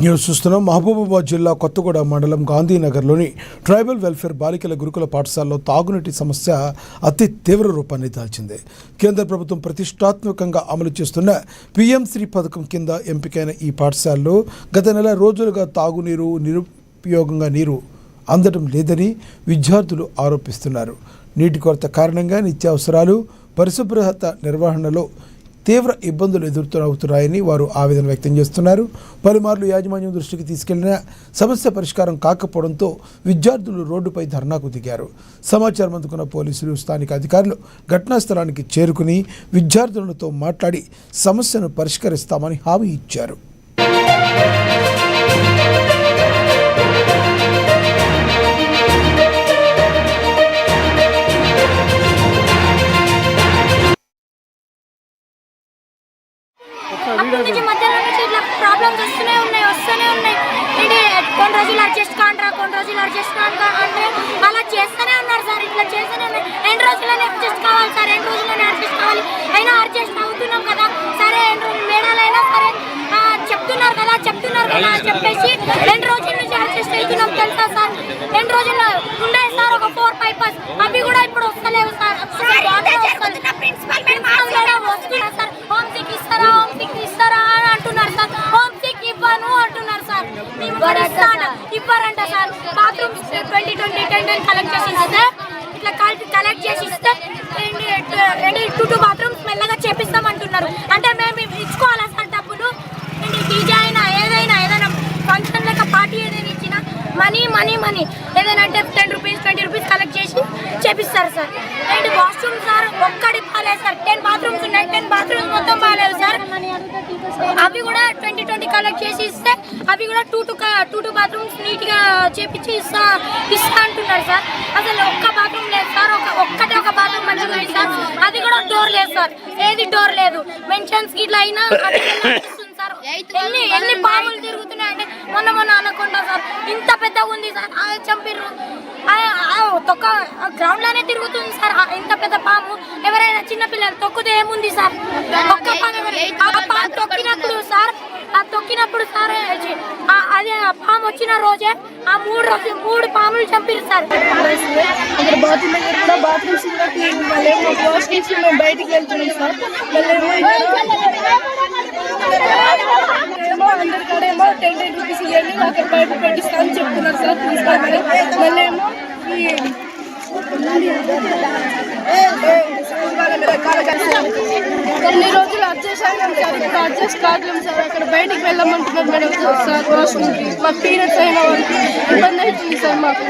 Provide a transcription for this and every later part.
News చూస్తున్నాం. మహబూబాబాద్ జిల్లా కొత్తగూడ మండలం గాంధీనగర్లోని ట్రైబల్ వెల్ఫేర్ బాలికల గురుకుల పాఠశాలలో తాగునీటి సమస్య అతి తీవ్ర రూపాన్ని దాల్చింది. కేంద్ర ప్రభుత్వం ప్రతిష్టాత్మకంగా అమలు చేస్తున్న పీఎం శ్రీ పథకం కింద ఎంపికైన ఈ పాఠశాలలో గత నెల రోజులుగా తాగునీరు నిరుపయోగంగా నీరు అందడం లేదని విద్యార్థులు ఆరోపిస్తున్నారు. నీటి కొరత కారణంగా నిత్యావసరాలు పరిశుభ్రత నిర్వహణలో తీవ్ర ఇబ్బందులు ఎదురవుతున్నాయని వారు ఆవేదన వ్యక్తం చేస్తున్నారు. పలుమార్లు యాజమాన్యం దృష్టికి తీసుకెళ్లిన సమస్య పరిష్కారం కాకపోవడంతో విద్యార్థులు రోడ్డుపై ధర్నాకు దిగారు. సమాచారం అందుకున్న పోలీసులు, స్థానిక అధికారులు ఘటనా స్థలానికి చేరుకుని విద్యార్థులతో మాట్లాడి సమస్యను పరిష్కరిస్తామని హామీ ఇచ్చారు. మధ్యలో నుంచి ఇట్లా ప్రాబ్లమ్స్ వస్తూనే ఉన్నాయి. ఇది కొన్ని రోజులు అడ్జస్ట్ కాంట్రా, కొన్ని రోజులు అడ్జస్ట్ కాంట్రా అంటే అలా చేస్తూనే ఉన్నారు సార్. ఇట్లా చేస్తూనే ఉన్నారు. 2 రోజుల్లోనే అడ్జస్ట్ కావాలి సార్, 2 రోజుల్లోనే అడ్జస్ట్ కావాలి. అయినా అడ్జస్ట్ అవుతున్నాం కదా సరే, 2 రోజులు మేడాలైనా సరే చెప్తున్నారు కదా చెప్పేసి 2 రోజుల నుంచి అడ్జస్ట్ అవుతున్నాం తెలుసా సార్. 2 రోజుల్లో ఉన్నాయి సార్ ఒక 4-5 బస్, అవి కూడా ఇప్పుడు వస్తలేవు సార్. వస్తున్నా సార్, హోమ్ సిక్ ఇస్తారా అని అంటున్నారు సార్. హోమ్ సిక్ ఇవ్వను అంటున్నారు సార్. ఇవ్వరంట సార్. బాత్రూమ్స్ 2010 కలెక్ట్ చేసి ఇస్తే ఇట్లా కలెక్ట్ చేసి ఇస్తే 2 బాత్రూమ్స్ మెల్లగా చేపిస్తామంటున్నారు. అంటే మేము ఇచ్చుకోవాలా సార్ డబ్బులు? డీజే అయినా ఏదైనా ఫంక్షన్ లేక పార్టీ ఏదైనా ఇచ్చినా మనీ ఏదైనా అంటే 10 రూపీస్ 20 రూపీస్ కలెక్ట్ చేసి చేపిస్తారు సార్. అండ్ వాష్రూమ్ సార్ ఒక్కడి బాగాలేదు సార్. 10 బాత్రూమ్స్ ఉన్నాయి, 10 బాత్రూమ్స్ మొత్తం బాగాలేవు సార్. అవి కూడా 2020 కలెక్ట్ చేసి ఇస్తే అవి కూడా 2 బాత్రూమ్స్ నీట్గా చేపించి ఇస్తా అంటున్నారు సార్. అసలు ఒక్క బాత్రూమ్ లేదు సార్. ఒక బాత్రూమ్ మంచిగా ఉంది సార్. అది కూడా డోర్ లేదు సార్. ఏది డోర్ లేదు. మెన్షన్స్ ఇట్లా అయినా ఎన్ని పాములు తిరుగుతున్నాయంటే మొన్న అనకుండా సార్ ఇంత పెద్దగా ఉంది సార్. చంపిర్రు తొక్క గ్రౌండ్ లోనే తిరుగుతుంది సార్. ఇంత పెద్ద పాము ఎవరైనా చిన్నపిల్లలు తొక్కితే ఏముంది సార్? ఒక్క పాము తొక్కినప్పుడు సార్ అదే పాము వచ్చిన రోజే ఆ 3 పాములు చంపిరు సార్. బాత్రూమ్స్ బయటికి వెళ్తున్నాం సార్. అందరికడేమో 10 రూపీస్ ఇవ్వండి, అక్కడ బయట పెట్టిస్తా అని చెప్తున్నారు సార్. తీసుకోవాలి మళ్ళీ ఏమో కొన్ని రోజులు అడ్జస్ట్ అయినాం సార్. ఇక్కడ అడ్జస్ట్ కావట్లేము సార్. అక్కడ బయటికి వెళ్ళమంటున్నారు మేడం సార్. వాష్రూమ్కి మాకు పీరియడ్స్ అయిన వాళ్ళకి ఇబ్బంది అవుతుంది సార్. మాకు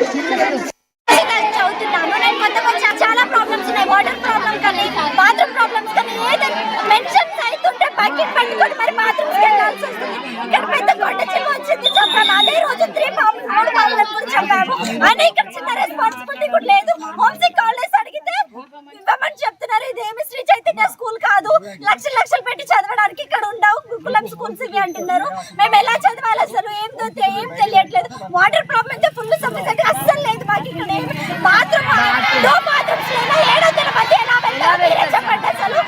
చదువుతున్నాను నేను కొంచెం చాలా ప్రాబ్లమ్స్ ఉన్నాయి. వాటర్ ప్రాబ్లమ్ కానీ బాత్రూమ్ ప్రాబ్లమ్స్ కానీ ఏదైనా మెన్షన్స్ అవుతుంటే బకెట్ పట్టుకొని మరి బాత్రూమ్స్కి వెళ్ళాల్సి వస్తుంది. ఇక్కడ పెద్ద గొడ్డ చిమ్మ వచ్చింది చంపాము. అదే రోజు 3 పాములను కూడా చంపాము. అయినా ఇక్కడ చిన్న రెస్పాన్సిబిలిటీ కూడా లేదు. హోమ్ సిక్ కాలేజ్ అడిగితే ఇవ్వమని చెప్తున్నారు. ఇదేమి శ్రీ చైతన్య స్కూల్ కాదు, లక్షలు పెట్టి చదవడానికి ఇక్కడ ఉండవు గురుకులం స్కూల్స్ ఇవి అంటున్నారు. మేము ఎలా చదవాలి అసలు ఏం తెలియట్లేదు. వాటర్ ప్రాబ్లం అయితే ఫుల్ సమస్య అస్సలు లేదు మాకు. ఇక్కడ బాత్రూమ్స్ లేదా 700 మంది ఎలా వెళ్తారు మీరే చెప్పండి. అసలు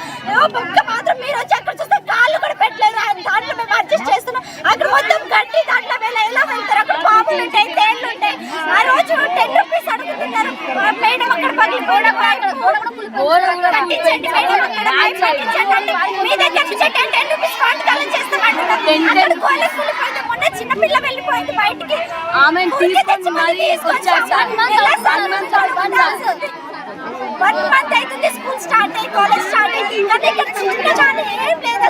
ఒక్క బాత్రూమ్ మీరు వచ్చి అక్కడ చూస్తే కాళ్ళు కూడా పెట్టలేదు. దాంట్లో మేము అడ్జస్ట్ చేస్తున్నాం. అక్కడ మొత్తం గడ్డి, దాంట్లో ఎలా వెళ్తారు? అక్కడ పాములు ఉంటాయి, తేళ్లు ఉంటాయి. ఆ రోజు 10 రూపీస్ అడుగుతున్నారు. మేడం అక్కడ పగిలిపోవడం కట్టించండి మేడం, అక్కడ కట్టించండి. మీ దగ్గర నుంచి 10 రూపీస్ పాఠశాలను చేస్తామంటున్నారు. మొన్న చిన్నపిల్ల వెళ్ళిపోయింది బయటికి. 1 మంత్ అవుతుంది స్కూల్ స్టార్ట్ అయ్యి, కాలేజ్ స్టార్ట్ అయ్యి. కానీ ఇక్కడ చిన్న ఏం లేదు.